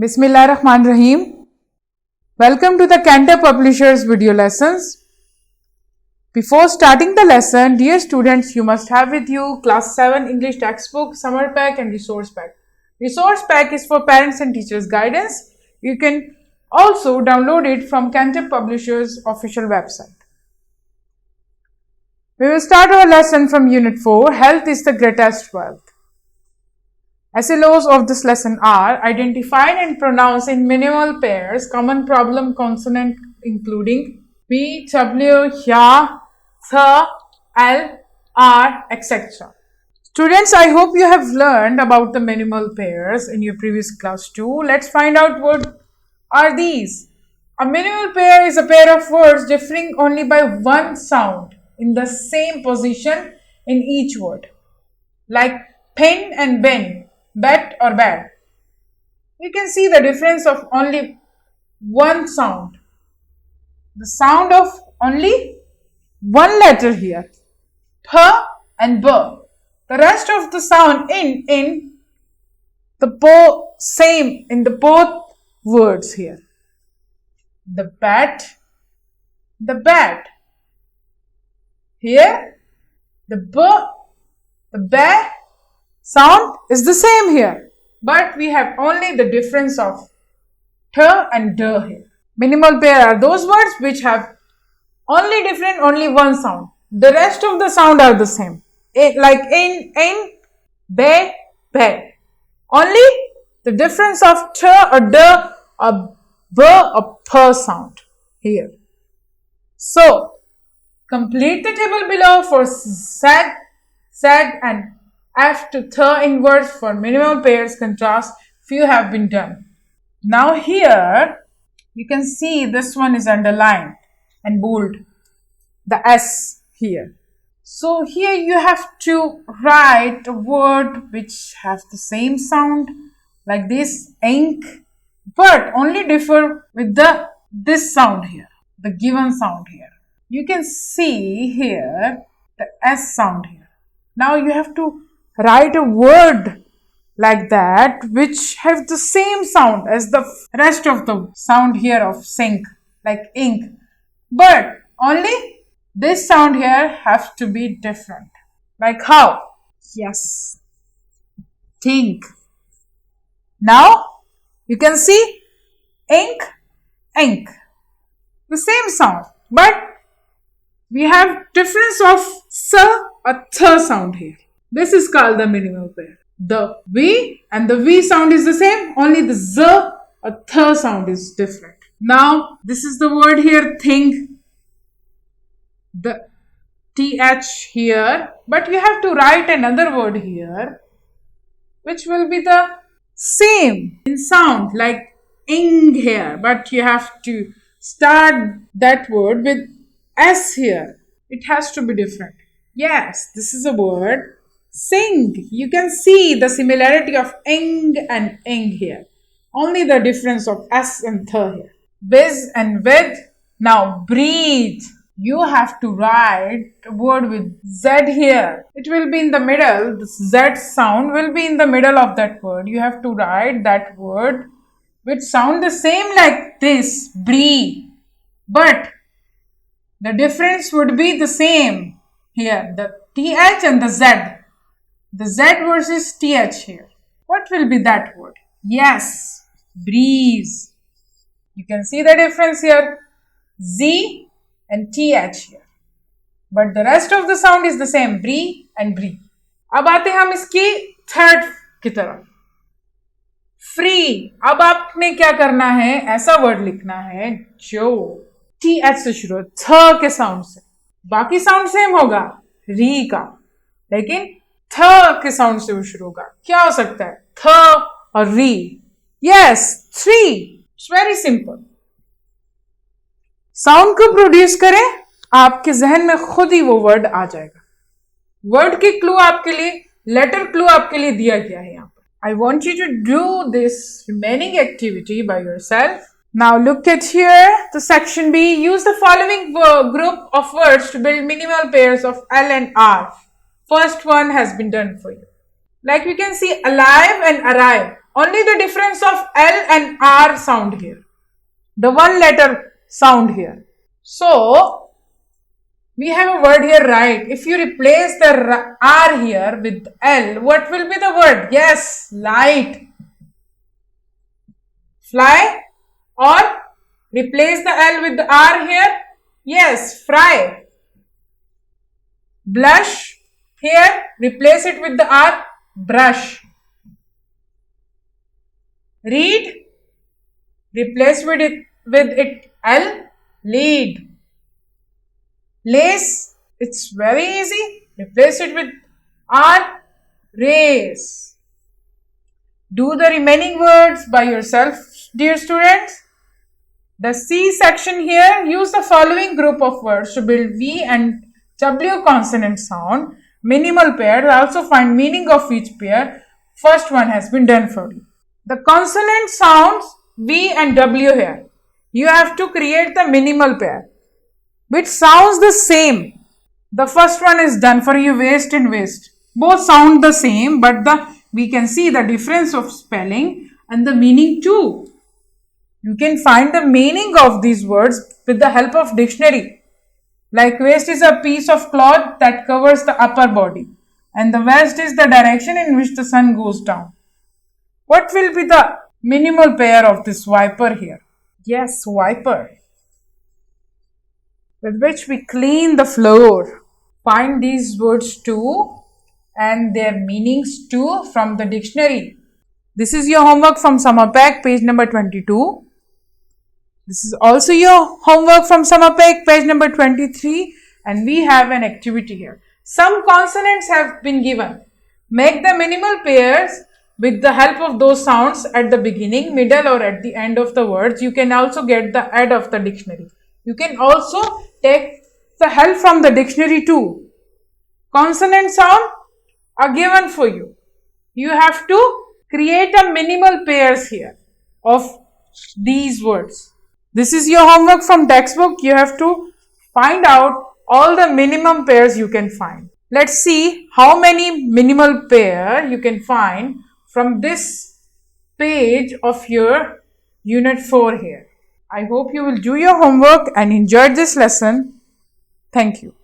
Bismillahirrahmanirrahim. Welcome to the Cantab Publishers video lessons. Before starting the lesson, dear students, you must have with you class 7 English textbook, summer pack and resource pack. Resource pack is for parents and teachers guidance. You can also download it from Cantab Publishers official website. We will start our lesson from Unit 4, Health is the Greatest Wealth. SLOs of this lesson are identified and pronounced in minimal pairs, common problem consonant including B, W, Ya, Th, L, R, etc. Students, I hope you have learned about the minimal pairs in your previous class too. Let's find out what are these. A minimal pair is a pair of words differing only by one sound in the same position in each word, like pin and bin, bet or bad. You can see the difference of only one sound. The sound of only one letter here, P and B. The rest of the sound in the same in the both words here. The bat, the bat. Here, the B, the bear sound is the same here, but we have only the difference of T and D here. Minimal pair are those words which have only one sound. The rest of the sound are the same. Like in, be, be. Only the difference of T or D or B or P sound here. So, complete the table below for Z and F to Th in words for minimal pairs contrast. Few have been done. Now here you can see this one is underlined and bold, the S here. So here you have to write a word which has the same sound like this, ink, but only differ with this sound here, the given sound here. You can see here the S sound here. Now you have to write a word like that which have the same sound as the rest of the sound here of sink, like ink. But only this sound here has to be different. Like how? Yes. Think. Now you can see ink, ink. The same sound. But we have difference of S or Th sound here. This is called the minimal pair. The V and the V sound is the same, only the Z or Th sound is different. Now, this is the word here, think. The TH here, but you have to write another word here, which will be the same in sound, like ing here, but you have to start that word with S here. It has to be different. Yes, this is a word. Sing. You can see the similarity of ing and ing here. Only the difference of S and Th here. Biz and with. Now breathe. You have to write a word with Z here. It will be in the middle. The Z sound will be in the middle of that word. You have to write that word which sound the same like this. Breathe. But the difference would be the same here, the TH and the Z. The Z versus TH here. What will be that word? Yes, breeze. You can see the difference here, Z and TH here. But the rest of the sound is the same, breathe and breathe. अब आते हैं हम इसकी third की तरफ. Free. अब आपने क्या करना है, ऐसा वर्ड लिखना है जो TH से शुरू हो, थ के साउंड से. बाकी साउंड सेम होगा री का, लेकिन थ के साउंड से वो शुरू होगा. क्या हो सकता है, थ और री. Yes, 3. It's very simple. Sound को प्रोड्यूस करें, आपके जहन में खुद ही वो वर्ड आ जाएगा. वर्ड के क्लू आपके लिए, लेटर क्लू आपके लिए दिया गया है यहाँ पर. I want you to do this remaining activity by yourself. Now look at here, the section B. Use the following group of words to build minimal pairs of L and R. First one has been done for you. Like you can see, alive and arrive. Only the difference of L and R sound here. The one letter sound here. So, we have a word here, right? If you replace the R here with L, what will be the word? Yes, light. Fly. Or replace the L with the R here. Yes, fry. Blush. Here, replace it with the R. Brush. Read. Replace with it L. Lead. Lace, it's very easy. Replace it with R. Race. Do the remaining words by yourself, dear students. The C section here, use the following group of words to build V and W consonant sound. Minimal pair, also find meaning of each pair. First one has been done for you. The consonant sounds V and W here. You have to create the minimal pair, which sounds the same. The first one is done for you, waist and waist. Both sound the same, but we can see the difference of spelling and the meaning too. You can find the meaning of these words with the help of dictionary. Like waist is a piece of cloth that covers the upper body, and the west is the direction in which the sun goes down. What will be the minimal pair of this wiper here? Yes, wiper, with which we clean the floor. Find these words too and their meanings too from the dictionary. This is your homework from Summer Pack, page number 22. This is also your homework from Summer Pack, page number 23, and we have an activity here. Some consonants have been given. Make the minimal pairs with the help of those sounds at the beginning, middle, or at the end of the words. You can also get the aid of the dictionary. You can also take the help from the dictionary too. Consonant sound are given for you. You have to create a minimal pairs here of these words. This is your homework from textbook. You have to find out all the minimum pairs you can find. Let's see how many minimal pair you can find from this page of your unit 4 here. I hope you will do your homework and enjoy this lesson. Thank you.